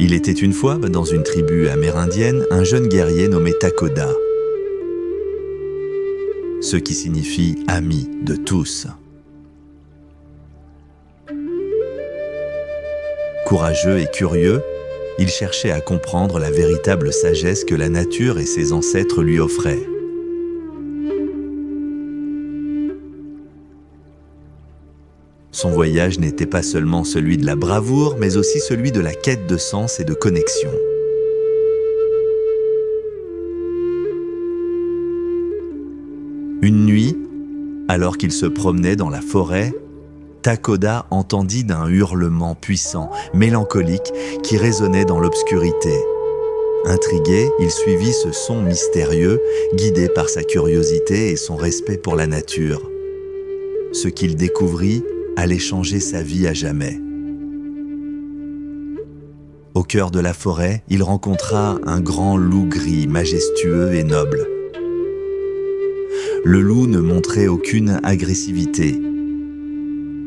Il était une fois, dans une tribu amérindienne, un jeune guerrier nommé Takoda, ce qui signifie « ami de tous ». Courageux et curieux, il cherchait à comprendre la véritable sagesse que la nature et ses ancêtres lui offraient. Son voyage n'était pas seulement celui de la bravoure, mais aussi celui de la quête de sens et de connexion. Une nuit, alors qu'il se promenait dans la forêt, Takoda entendit d'un hurlement puissant, mélancolique, qui résonnait dans l'obscurité. Intrigué, il suivit ce son mystérieux, guidé par sa curiosité et son respect pour la nature. Ce qu'il découvrit allait changer sa vie à jamais. Au cœur de la forêt, il rencontra un grand loup gris, majestueux et noble. Le loup ne montrait aucune agressivité,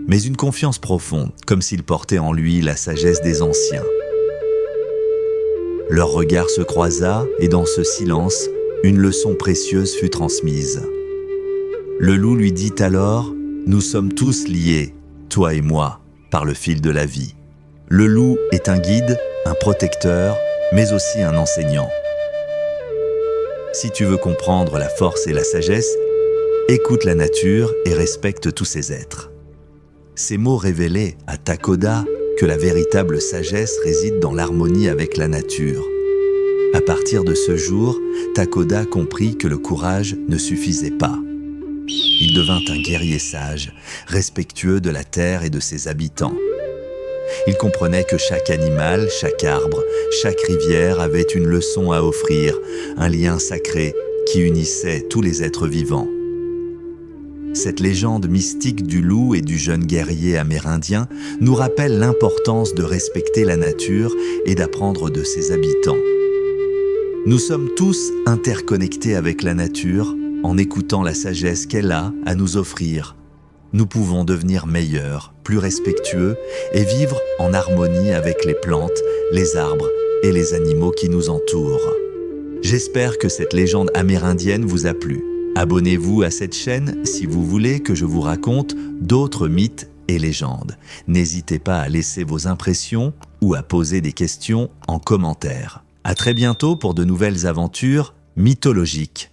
mais une confiance profonde, comme s'il portait en lui la sagesse des anciens. Leur regard se croisa et dans ce silence, une leçon précieuse fut transmise. Le loup lui dit alors « Nous sommes tous liés, toi et moi, par le fil de la vie. Le loup est un guide, un protecteur, mais aussi un enseignant. Si tu veux comprendre la force et la sagesse, écoute la nature et respecte tous ses êtres. » Ces mots révélaient à Takoda que la véritable sagesse réside dans l'harmonie avec la nature. À partir de ce jour, Takoda comprit que le courage ne suffisait pas. Il devint un guerrier sage, respectueux de la terre et de ses habitants. Il comprenait que chaque animal, chaque arbre, chaque rivière avait une leçon à offrir, un lien sacré qui unissait tous les êtres vivants. Cette légende mystique du loup et du jeune guerrier amérindien nous rappelle l'importance de respecter la nature et d'apprendre de ses habitants. Nous sommes tous interconnectés avec la nature en écoutant la sagesse qu'elle a à nous offrir. Nous pouvons devenir meilleurs, plus respectueux et vivre en harmonie avec les plantes, les arbres et les animaux qui nous entourent. J'espère que cette légende amérindienne vous a plu. Abonnez-vous à cette chaîne si vous voulez que je vous raconte d'autres mythes et légendes. N'hésitez pas à laisser vos impressions ou à poser des questions en commentaire. À très bientôt pour de nouvelles aventures mythologiques.